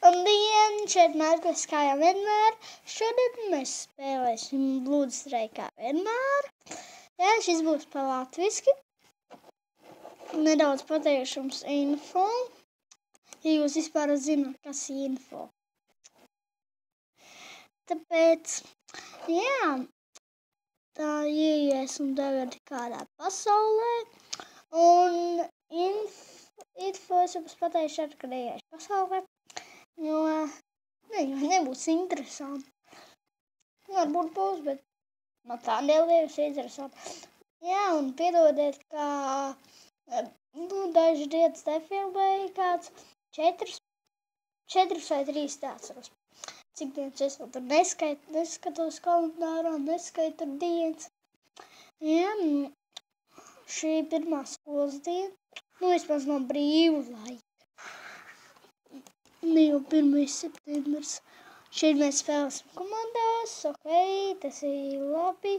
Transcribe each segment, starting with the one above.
Labdien, šeit Mērklis kā jau vienmēr. Šodien mēs spēlēsim Bloodstrike kā vienmēr. Jā, šis būs pa latviski. Nedaudz pateikšu jums info. Ja jūs vispār zināt, kas ir info. Tāpēc, jā, tā ieiesim tagad kādā pasaulē. Un info es jums pateikšu, kad ieiešu pasaulē. Jo nebūs interesanti. Varbūt būs, bet no tā neliekas interesanti. Jā, un piedodiet, ka dažas dienas nefilmēju kāds 4 vai 3 neatceros. Cik dienas es vēl tur neskatos kalendārā, neskaitu dienas. Jā, šī pirmā skolas diena. Vismaz no brīvu laika. Ne jau 1. septembris. Šeit mēs spēlēsim komandās. Ok, tas ir labi.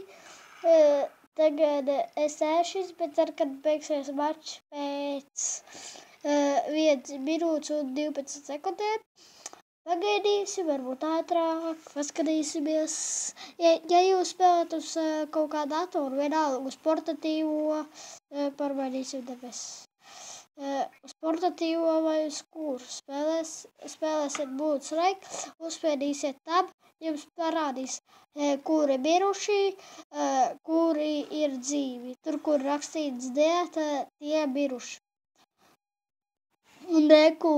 Tagad es ēšos, bet tad, kad beigsies mačs pēc 1 minūtes un 12 sekundēm, pagaidīsim, varbūt ātrāk, paskatīsimies. Ja jūs spēlēt uz kaut kādu datoru, vienalga uz portatīvo, pārbaidīsim debesis. Uz portatīvo vai uz kuru spēlēsiet Bloodstrike, uzspiedīsiet tab, jums parādīs, kuri miruši, kuri ir dzīvi. Tur, kur rakstīts death, tie miruši. Un reku,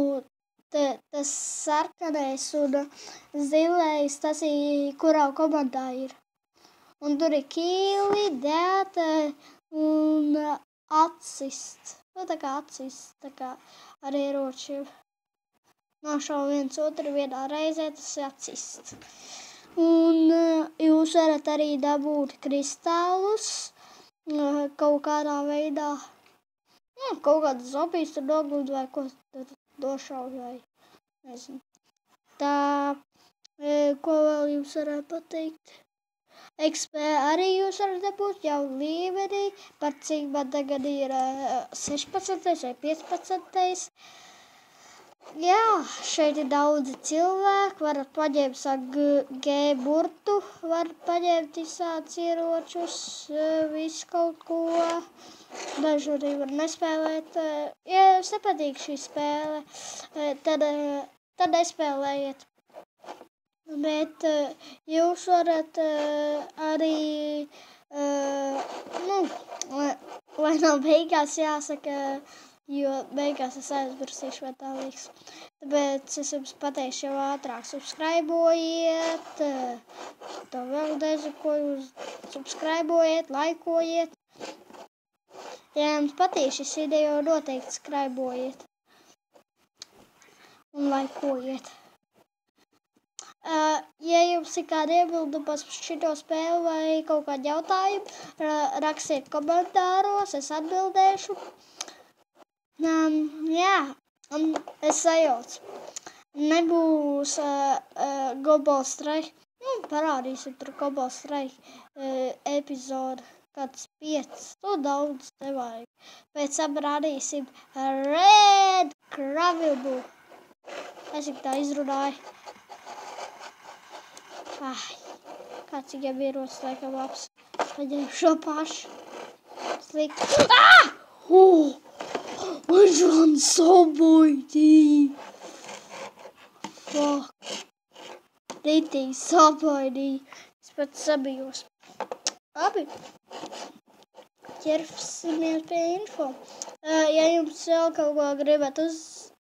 tas sarkanais un zilais, tas ir, kurā komandā ir. Un tur ir kīli, death un atsist. Tā kā atsist, tā kā ar ieročiem. Nošauj viens otru vienā reizē, tas ir atsist. Un jūs varat arī dabūt kristālus kaut kādā veidā. Kaut kādas zombies tur noglud vai ko tur došauj vai nezinu. Tā, ko vēl jums varētu pateikt? XP arī jūs varat dabūt jau līmenī, par cik man tagad ir 16. vai 15. Jā, šeit ir daudzi cilvēki, varat paņemt savu G-burtu, varat paņemt visādus ieročus, visu kaut ko. Daži arī var nespēlēt. Ja jums nepatīk šī spēle, tad nespēlējiet. Bet jūs varat arī, lai nav beigās jāsaka, jo beigās es aizmirsīšu, vai tā liekas. Tāpēc es jums pateikšu jau ātrāk, subscribojiet, to vēl nezinu, ko jūs subscribojiet, laikojiet. Ja jums patīk šis video, noteikti subscribojiet un laikojiet. Ja jums ir kādi iebildumi par šito spēli vai kaut kādi jautājumi, rakstiet komentāros, es atbildēšu. Jā, es sajaucu. Nebūs Global Strike. Parādīsim tur Global Strike epizodu, kāds 5. Daudz nevajag. Pēc tam rādīsim Red Kravilbu. Es tā izrunāju. Kāds viņam ierocis laikam labs. Paņēmu šo pašu. Slikti. Which one sabaidīja? Fuck. Ritīgi sabaidīja. Es pats sabijos. Labi. Ķersimies pie info. Ja jums vēl kaut ko gribat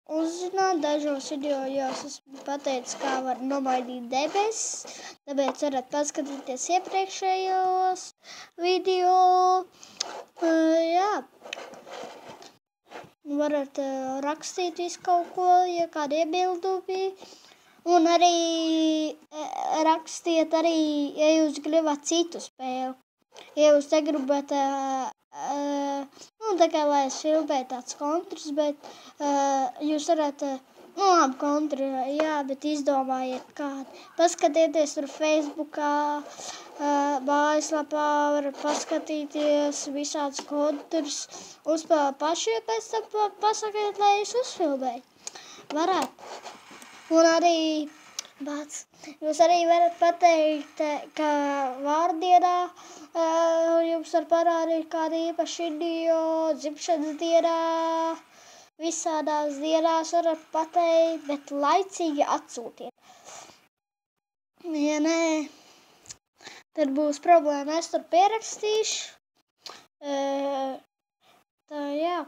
uzzināt, dažos video jūs esmu pateicis, kā var nomainīt debesis, tāpēc varat paskatīties iepriekšējos video. Jā. Varat rakstīt visu kaut ko, ja kādi iebildumi. Un arī rakstiet arī, ja jūs gribat citu spēli. Ja jūs negribat, tā kā lai es filmēju tāds kontrs, bet jūs varat, labi kontri, jā, bet izdomājiet kādu. Paskatieties tur Facebookā, mājaslapā, varat paskatīties visādus kontrus, uzspēlēt paši, ja pēc tam pasakiet, lai es uzfilmēju. Varat. Un arī pats. Jūs arī varat pateikt, ka vārdienā jums var parādīt kādu īpašu video, dzimšanas dienā, visādās dienās varat pateikt, bet laicīgi atsūtiet. Ja nē, tad būs problēma, es tur pierakstīšu. Tā jā,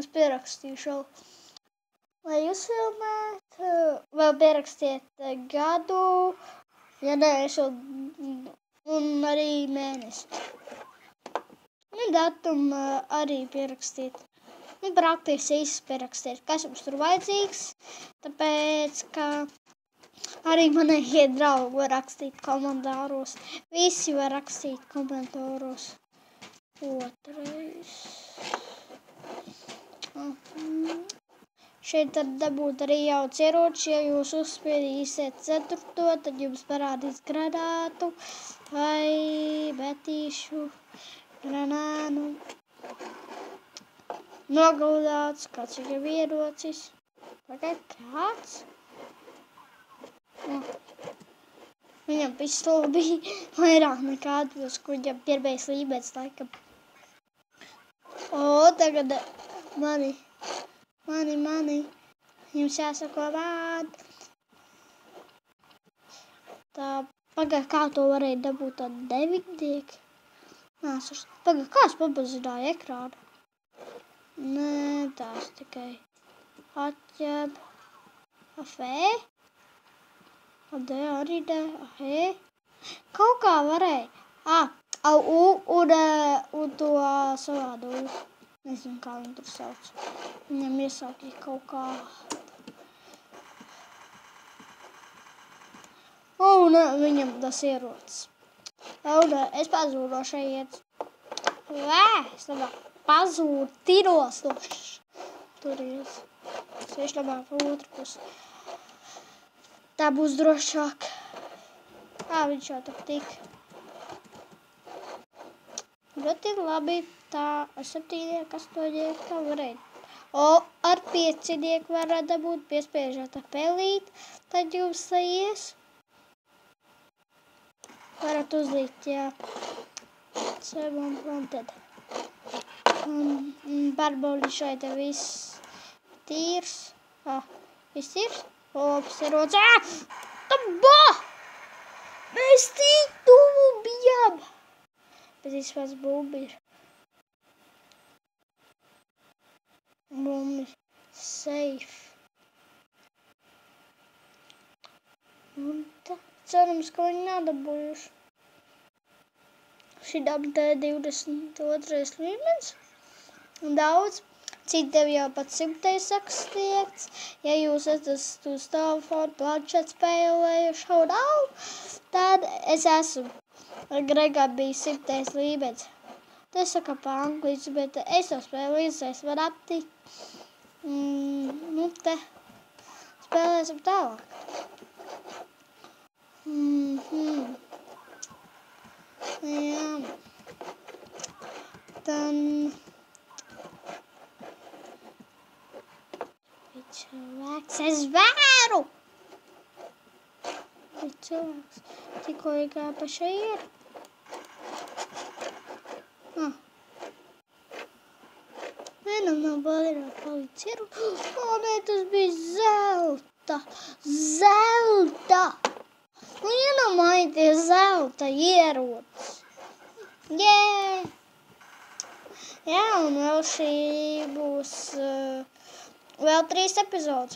es pierakstīšu vēl. Lai uzfilmētu, vēl pierakstiet gadu, ja nē, un arī mēnesi. Un datumu arī pierakstiet. Un praktiski īsti pierakstiet, kas jums tur vajadzīgs, tāpēc, ka arī manējie draugi var rakstīt komentāros. Visi var rakstīt komentāros. Otrais. Šeit tad dabūt arī jauns ieroči, ja jūs uzspiedīsiet 4, tad jums parādīs granātu vai betīšu granānu. Nogaudāts, kāds viņam ierocis. Pagaid, kāds? Viņam pistola bija vairāk nekā atbilst, viņam pirmais līmenis laikam. Tagad mani. Jums jāsako man. Tā, pagaid, kā to varēja dabūt tādu 9? Pagaid, kā es pamazināju ekrānu? Nē, tās tikai atņem. Afē? Adē arī ne. Ahē? Kaut kā varēja. Un to savādu. Nezinu, kā viņu tur sauc. Viņam iesākīja kaut kā. Un viņam tas ierocis. Un es pazūru no šeit. Es labāk pazūru tiros no turies. Es labāk pa otru pusi. Tā būs drošāk. Viņš jau tur tik. Ļoti labi. Tā ar 7, 8, kā varēja. Ar 5 varat dabūt, piespiežot ar pelīt, tad jums ies. Varat uzlikt, jā. Sevam planted. Pārbaudi šeit viss tīrs. Viss tīrs? Apsirots. Tabā! Mēs tik tuvu bijām. Bet vispār bumbi ir. Bumbi safe. Un tā, cerams, ka viņi nadabūjuši. Šitām tā 22. līmenis. Daudz. Citiem jau pat 100 sasniegts. Ja jūs esat uz telefonu, planšetu spēlējuši un nav, tad es esmu. Gregam bija 100 līmenis. Tas saka pa angliski, bet es to spēlēju, es varu aptikt. Te spēlēsim tālāk. Jā. Tad cilvēks, es vēru! Cilvēks, tikko iegāja pa šeit. Vienam nav vairāk palīdz ieroči. Nē, tas bija zelta. Zelta! Iedomājieties zelta ierocis. Jē! Jā, un vēl šī būs vēl 3 epizodes.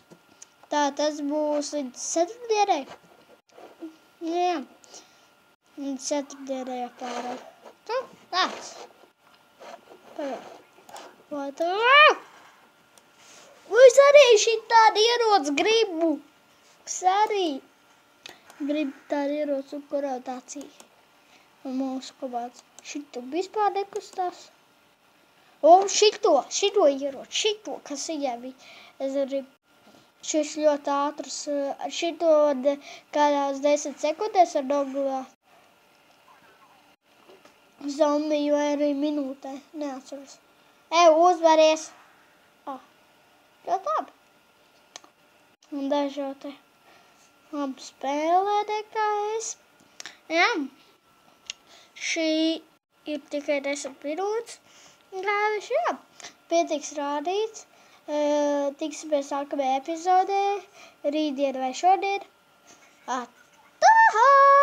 Tā tas būs līdz 4. Jā. Līdz 4. apmēram. Tāds. Pagaid. Es arī šitādi ieroci gribu. Es arī gribu tādu ieroci un korotāciju. Un mūsu komandas. Šito vispār nekustās. Šito ieroci, šito, kas viņai bija. Es gribu. Šis ļoti ātrs. Šito kādās 10 sekundēs var nogalāt. Zombiju vai arī minūtē. Neatceros. Uzvaries! Ļoti labi. un dažo te labi spēlē nekā es. Jā, šī ir tikai 10 minūtes. Gājuši, jā, pietiks rādīts. Tiksimies nākamajā epizodē, rītdien vai šodien. Atā!